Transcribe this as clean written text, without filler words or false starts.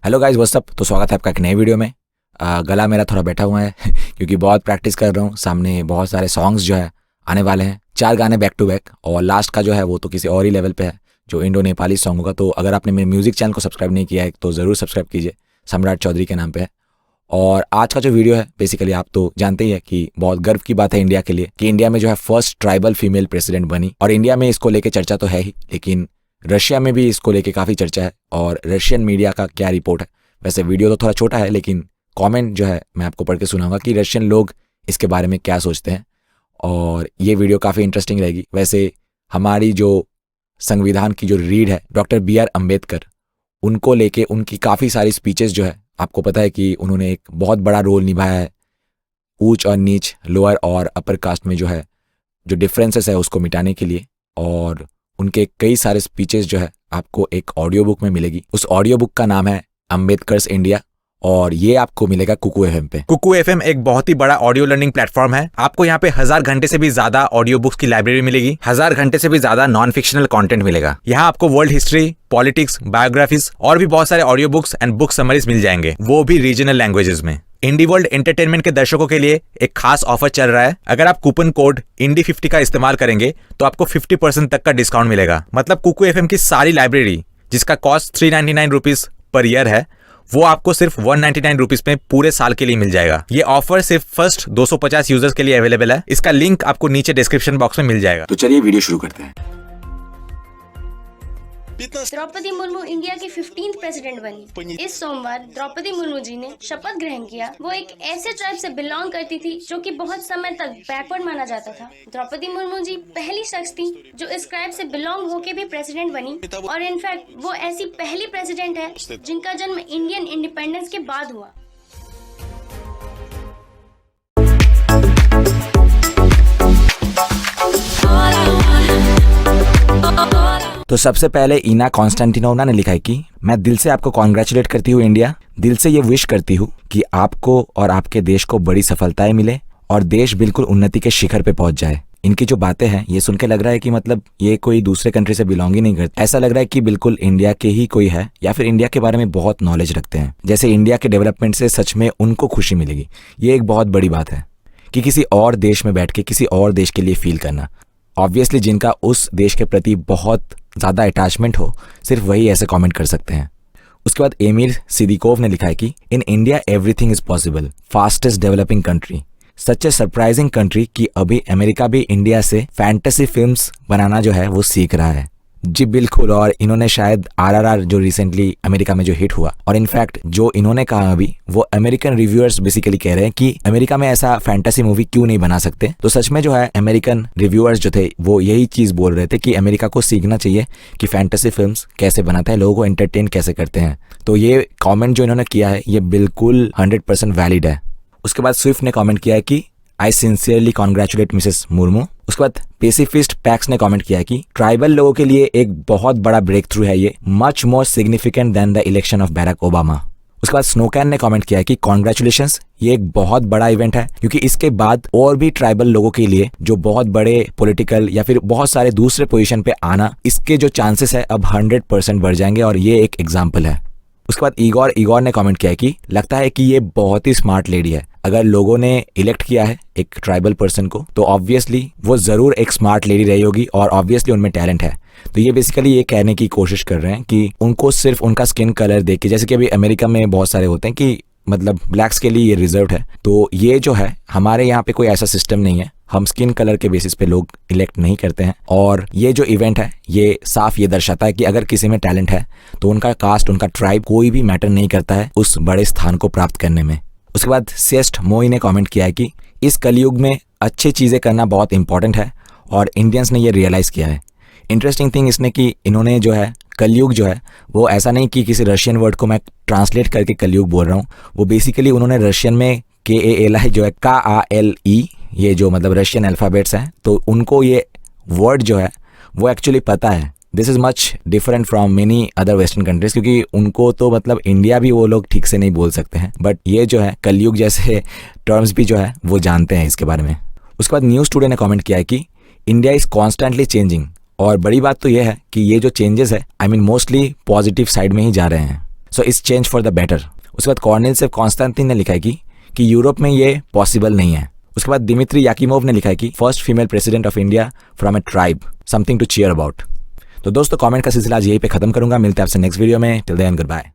Hello guys, what's up. तो स्वागत है आपका एक नए वीडियो में। गला मेरा थोड़ा बैठा हुआ है क्योंकि बहुत प्रैक्टिस कर रहा हूँ। सामने बहुत सारे सॉन्ग्स जो है आने वाले हैं, 4 गाने बैक टू बैक, और लास्ट का जो है वो तो किसी और ही लेवल पे है, जो इंडो नेपाली सॉन्ग होगा। तो अगर आपने मेरे म्यूजिक चैनल को सब्सक्राइब नहीं किया है तो ज़रूर सब्सक्राइब कीजिए, सम्राट चौधरी के नाम पे है। और आज का जो वीडियो है बेसिकली आप तो जानते ही है कि बहुत गर्व की बात है इंडिया के लिए कि इंडिया में जो है फर्स्ट ट्राइबल फीमेल प्रेसिडेंट बनी। और इंडिया में इसको लेके चर्चा तो है ही, लेकिन रशिया में भी इसको लेके काफ़ी चर्चा है। और रशियन मीडिया का क्या रिपोर्ट है, वैसे वीडियो तो थोड़ा छोटा है लेकिन कमेंट जो है मैं आपको पढ़ के सुनाऊंगा कि रशियन लोग इसके बारे में क्या सोचते हैं। और ये वीडियो काफ़ी इंटरेस्टिंग रहेगी। वैसे हमारी जो संविधान की जो रीड है डॉक्टर BR अम्बेडकर, उनको लेके उनकी काफ़ी सारी स्पीचेस जो है, आपको पता है कि उन्होंने एक बहुत बड़ा रोल निभाया है ऊंच और नीच, लोअर और अपर कास्ट में जो है जो डिफरेंसेस है उसको मिटाने के लिए। और उनके कई सारे स्पीचेस जो है आपको एक ऑडियो बुक में मिलेगी। उस ऑडियो बुक का नाम है अम्बेडकर्स इंडिया, और ये आपको मिलेगा कुकू FM पे। कुकू FM एक बहुत ही बड़ा ऑडियो लर्निंग प्लेटफॉर्म है। आपको यहाँ पे 1000 घंटे से भी ज्यादा ऑडियो बुक्स की लाइब्रेरी मिलेगी, 1000 घंटे से भी ज्यादा नॉन फिक्शनल कंटेंट मिलेगा। यहाँ आपको वर्ल्ड हिस्ट्री, पॉलिटिक्स, बायोग्राफीज और भी बहुत सारे audio books and book summaries मिल जाएंगे, वो भी रीजनल लैंग्वेजेस में। इंडी वर्ल्ड एंटरटेनमेंट के दर्शकों के लिए एक खास ऑफर चल रहा है। अगर आप कूपन कोड INDI50 का इस्तेमाल करेंगे तो आपको 50% तक का डिस्काउंट मिलेगा। मतलब कुकू FM की सारी लाइब्रेरी, जिसका कॉस्ट 399 रुपीज पर ईयर है, वो आपको सिर्फ 199 रुपीज में पूरे साल के लिए मिल जाएगा। ये ऑफर सिर्फ फर्स्ट 250 यूजर्स के लिए अवेलेबल है। इसका लिंक आपको नीचे डिस्क्रिप्शन बॉक्स में मिल जाएगा। तो चलिए वीडियो शुरू करते हैं। द्रौपदी मुर्मू इंडिया की 15th प्रेसिडेंट बनी। इस सोमवार द्रौपदी मुर्मू जी ने शपथ ग्रहण किया। वो एक ऐसे ट्राइब से बिलोंग करती थी जो कि बहुत समय तक बैकवर्ड माना जाता था। द्रौपदी मुर्मू जी पहली शख्स थी जो इस ट्राइब से बिलोंग होके भी प्रेसिडेंट बनी, और इनफैक्ट वो ऐसी पहली प्रेसिडेंट है जिनका जन्म इंडियन इंडिपेंडेंस के बाद हुआ। तो सबसे पहले ईना कॉन्स्टेंटिनोवा ने लिखा है कि मैं दिल से आपको कॉन्ग्रेचुलेट करती हूँ इंडिया। दिल से ये विश करती हूँ कि आपको और आपके देश को बड़ी सफलताएं मिले और देश बिल्कुल उन्नति के शिखर पे पहुंच जाए। इनकी जो बातें हैं ये सुन के लग रहा है कि मतलब ये कोई दूसरे कंट्री से बिलोंग ही नहीं करते। ऐसा लग रहा है कि बिल्कुल इंडिया के ही कोई है, या फिर इंडिया के बारे में बहुत नॉलेज रखते हैं। जैसे इंडिया के डेवलपमेंट से सच में उनको खुशी मिलेगी। ये एक बहुत बड़ी बात है कि किसी और देश में बैठ के किसी और देश के लिए फील करना। ऑब्वियसली जिनका उस देश के प्रति बहुत ज़्यादा अटैचमेंट हो, सिर्फ वही ऐसे कमेंट कर सकते हैं। उसके बाद एमिर सिद्दीकोव ने लिखा है कि in India everything is possible, fastest developing country, such A surprising country कि अभी अमेरिका भी इंडिया से फैंटेसी फिल्म्स बनाना जो है वो सीख रहा है। जी बिल्कुल। और इन्होंने शायद RRR जो रिसेंटली अमेरिका में जो हिट हुआ, और इनफैक्ट जो इन्होंने कहा अभी, वो अमेरिकन रिव्यूअर्स बेसिकली कह रहे हैं कि अमेरिका में ऐसा फैंटेसी मूवी क्यों नहीं बना सकते। तो सच में जो है अमेरिकन रिव्यूअर्स जो थे वो यही चीज बोल रहे थे कि अमेरिका को सीखना चाहिए कि फैंटेसी फिल्म्स कैसे बनाते हैं, लोगों को एंटरटेन कैसे करते हैं। तो ये कॉमेंट जो इन्होंने किया है ये बिल्कुल 100% वैलिड है। उसके बाद स्विफ्ट ने कॉमेंट किया है कि I sincerely congratulate Mrs Murmu. उसके बाद पेसिफिस्ट पैक्स ने कमेंट किया कि ट्राइबल लोगों के लिए एक बहुत बड़ा ब्रेक थ्रू है ये, much more significant then the election of Barack Obama. उसके बाद स्नोकैन ने कमेंट किया कि कॉन्ग्रेचुलेशंस, ये एक बहुत बड़ा इवेंट है क्योंकि इसके बाद और भी ट्राइबल लोगों के लिए जो बहुत बड़े पॉलिटिकल या फिर बहुत सारे दूसरे पोजीशन पे आना, इसके जो चांसेस है अब 100% बढ़ जाएंगे, और ये एक एग्जाम्पल है। उसके बाद ईगोर ने कमेंट किया कि लगता है कि ये बहुत ही स्मार्ट लेडी है। अगर लोगों ने इलेक्ट किया है एक ट्राइबल पर्सन को तो ऑब्वियसली वो जरूर एक स्मार्ट लेडी रही होगी, और ऑब्वियसली उनमें टैलेंट है। तो ये बेसिकली ये कहने की कोशिश कर रहे हैं कि उनको सिर्फ उनका स्किन कलर देख के, जैसे कि अभी अमेरिका में बहुत सारे होते हैं कि मतलब ब्लैक्स के लिए ये रिजर्व है, तो ये जो है हमारे यहाँ पे कोई ऐसा सिस्टम नहीं है। हम स्किन कलर के बेसिस पे लोग इलेक्ट नहीं करते हैं। और ये जो इवेंट है ये साफ ये दर्शाता है कि अगर किसी में टैलेंट है तो उनका कास्ट, उनका ट्राइब कोई भी मैटर नहीं करता है उस बड़े स्थान को प्राप्त करने में। उसके बाद श्रेष्ठ मोई ने कमेंट किया है कि इस कलयुग में अच्छी चीज़ें करना बहुत इंपॉर्टेंट है, और इंडियंस ने ये रियलाइज़ किया है। इंटरेस्टिंग थिंग इसने कि इन्होंने जो है कलयुग जो है वो ऐसा नहीं कि किसी रशियन वर्ड को मैं ट्रांसलेट करके कलयुग बोल रहा हूँ, वो बेसिकली उन्होंने रशियन में KALI जो है KALE, ये जो मतलब रशियन अल्फ़ाबेट्स हैं, तो उनको ये वर्ड जो है वो एक्चुअली पता है। This is much different from many other western countries, क्योंकि उनको तो मतलब इंडिया भी वो लोग ठीक से नहीं बोल सकते हैं, बट ये जो है कलयुग जैसे टर्म्स भी जो है वो जानते हैं इसके बारे में। उसके बाद न्यूज़ टुडे ने कमेंट किया है कि इंडिया इज़ कॉन्स्टेंटली चेंजिंग, और बड़ी बात तो ये है कि ये जो चेंजेस है मोस्टली पॉजिटिव साइड में ही जा रहे हैं। So it's change for the better. उसके बाद कॉर्नेलियस कॉन्स्टेंटिन ने लिखा है कि यूरोप में ये पॉसिबल नहीं है। उसके बाद दिमित्री याकीमोव ने लिखा है कि first female president of India from a tribe, something to cheer about. तो दोस्तों कमेंट का सिलसिला आज यहीं पे खत्म करूंगा। मिलते हैं आपसे नेक्स्ट वीडियो में। Till then good bye.